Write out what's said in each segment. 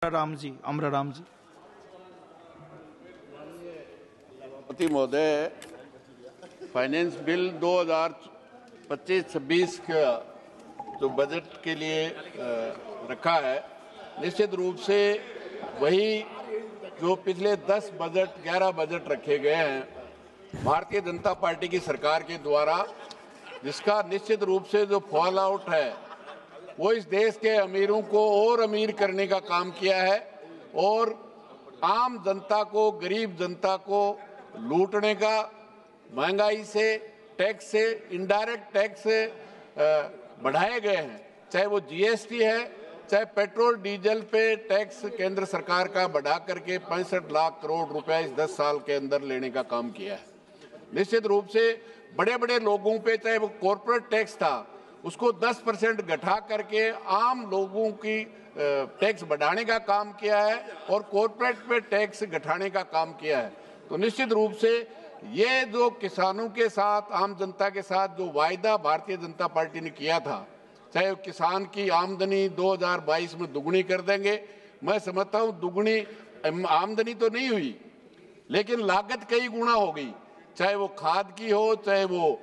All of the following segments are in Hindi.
अमराराम जी। सभापति महोदय, फाइनेंस बिल 2025-26 का जो बजट के लिए रखा है, निश्चित रूप से वही जो पिछले 10 बजट 11 बजट रखे गए हैं भारतीय जनता पार्टी की सरकार के द्वारा, जिसका निश्चित रूप से जो फॉल आउट है वो इस देश के अमीरों को और अमीर करने का काम किया है और आम जनता को, गरीब जनता को लूटने का, महंगाई से, टैक्स से, इनडायरेक्ट टैक्स से बढ़ाए गए हैं। चाहे वो जीएसटी है, चाहे पेट्रोल डीजल पे टैक्स केंद्र सरकार का बढ़ा करके 65 लाख करोड़ रुपया इस 10 साल के अंदर लेने का काम किया है। निश्चित रूप से बड़े बड़े लोगों पे, चाहे वो कॉर्पोरेट टैक्स था, उसको 10% घटा करके आम लोगों की टैक्स बढ़ाने का काम किया है और कॉर्पोरेट पे टैक्स घटाने का काम किया है। तो निश्चित रूप से ये जो किसानों के साथ, आम जनता के साथ जो वायदा भारतीय जनता पार्टी ने किया था, चाहे किसान की आमदनी 2022 में दुगनी कर देंगे, मैं समझता हूँ दुगनी आमदनी तो नहीं हुई, लेकिन लागत कई गुना हो गई, चाहे वो खाद की हो, चाहे वो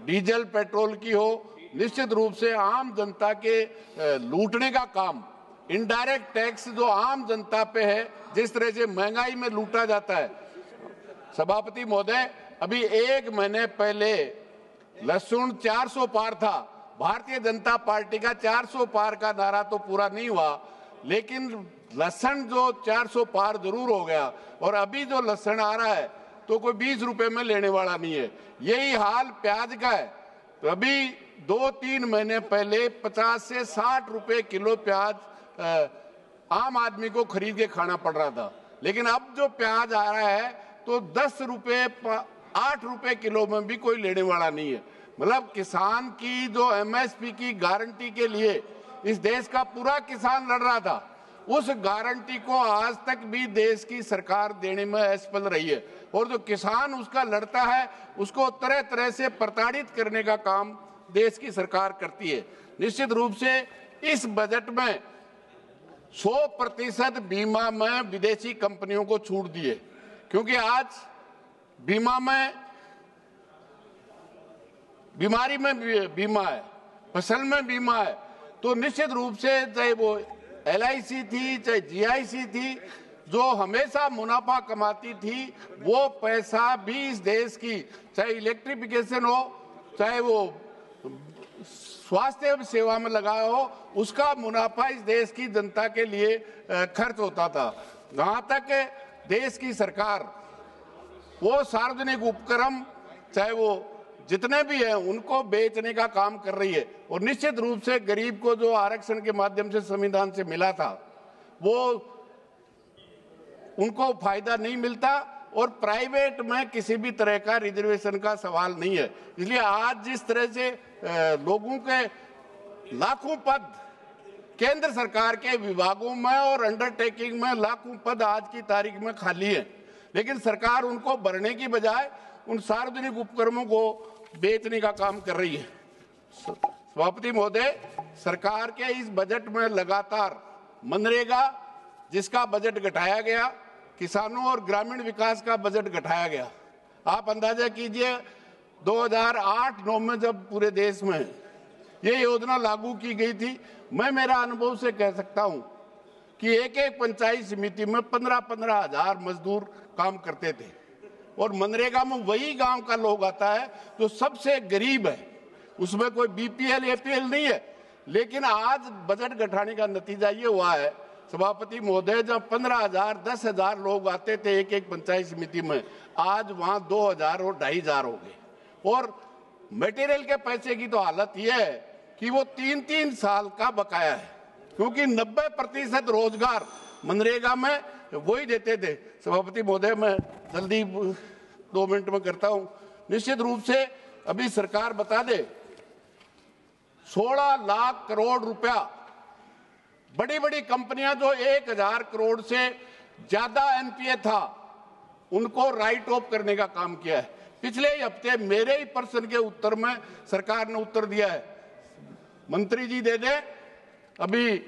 डीजल पेट्रोल की हो। निश्चित रूप से आम जनता के लूटने का काम, इनडायरेक्ट टैक्स जो आम जनता पे है, जिस तरह से महंगाई में लूटा जाता है। सभापति महोदय, अभी 1 महीने पहले लहसुन 400 पार था, भारतीय जनता पार्टी का 400 पार का नारा तो पूरा नहीं हुआ, लेकिन लहसुन जो 400 पार जरूर हो गया और अभी जो लहसुन आ रहा है तो कोई 20 रुपए में लेने वाला नहीं है। यही हाल प्याज का है। तो अभी 2-3 महीने पहले 50 से 60 रुपए किलो प्याज आम आदमी को खरीद के खाना पड़ रहा था, लेकिन अब जो प्याज आ रहा है तो 10 रुपए 8 रुपए किलो में भी कोई लेने वाला नहीं है। मतलब किसान की जो एमएसपी की गारंटी के लिए इस देश का पूरा किसान लड़ रहा था, उस गारंटी को आज तक भी देश की सरकार देने में असफल रही है और जो किसान उसका लड़ता है उसको तरह तरह से प्रताड़ित करने का काम देश की सरकार करती है। निश्चित रूप से इस बजट में 100% बीमा में विदेशी कंपनियों को छूट दी है, क्योंकि आज बीमा में, बीमारी में बीमा है, फसल में बीमा है, तो निश्चित रूप से चाहे वो एलआईसी थी, चाहे जीआईसी थी, जो हमेशा मुनाफा कमाती थी, वो पैसा भी इस देश की, चाहे इलेक्ट्रिफिकेशन हो, चाहे वो स्वास्थ्य सेवा में लगाया हो, उसका मुनाफा इस देश की जनता के लिए खर्च होता था। जहाँ तक देश की सरकार वो सार्वजनिक उपक्रम, चाहे वो जितने भी हैं, उनको बेचने का काम कर रही है और निश्चित रूप से गरीब को जो आरक्षण के माध्यम से संविधान से मिला था वो उनको फायदा नहीं मिलता और प्राइवेट में किसी भी तरह का रिजर्वेशन का सवाल नहीं है। इसलिए आज जिस तरह से लोगों के लाखों पद केंद्र सरकार के विभागों में और अंडरटेकिंग में लाखों पद आज की तारीख में खाली है, लेकिन सरकार उनको भरने की बजाय उन सार्वजनिक उपक्रमों को बेचने का काम कर रही है। सभापति महोदय, सरकार के इस बजट में लगातार मनरेगा जिसका बजट घटाया गया, किसानों और ग्रामीण विकास का बजट घटाया गया। आप अंदाजा कीजिए 2008-9 में जब पूरे देश में ये योजना लागू की गई थी, मैं मेरा अनुभव से कह सकता हूं कि एक एक पंचायत समिति में 15-15 हजार मजदूर काम करते थे और मनरेगा में वही गांव का लोग आता है जो सबसे गरीब है, उसमें कोई बीपीएल एपीएल नहीं है। लेकिन आज बजट घटाने का नतीजा ये हुआ है सभापति महोदय, जब 15,000 10,000 लोग आते थे एक एक पंचायत समिति में, आज वहां 2,000 और 2,500 हो गए। और मटेरियल के पैसे की तो हालत यह है कि वो 3-3 साल का बकाया है, क्योंकि 90% रोजगार मनरेगा में वही देते थे। सभापति महोदय, मैं जल्दी 2 मिनट में करता हूं। निश्चित रूप से अभी सरकार बता दे 16 लाख करोड़ रुपया बड़ी बड़ी कंपनियां जो 1,000 करोड़ से ज्यादा एनपीए था उनको राइट ऑफ करने का काम किया है। पिछले ही हफ्ते मेरे ही प्रश्न के उत्तर में सरकार ने उत्तर दिया है, मंत्री जी दे दे, अभी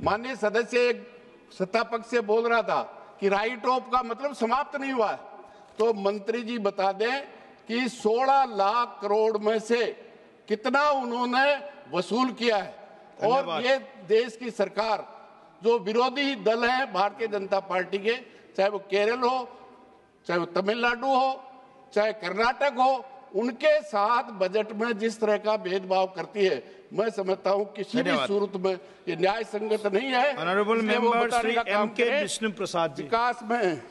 माननीय सदस्य एक सत्ता पक्ष से बोल रहा था कि राइट ऑफ का मतलब समाप्त नहीं हुआ है, तो मंत्री जी बता दें कि 16 लाख करोड़ में से कितना उन्होंने वसूल किया है। और ये देश की सरकार, जो विरोधी दल है भारतीय जनता पार्टी के, चाहे वो केरल हो, चाहे वो तमिलनाडु हो, चाहे कर्नाटक हो, उनके साथ बजट में जिस तरह का भेदभाव करती है, मैं समझता हूं किसी भी सूरत में ये न्याय संगत नहीं है। ऑनरेबल मेंबर श्री एम के विष्णु प्रसाद जी, विकास में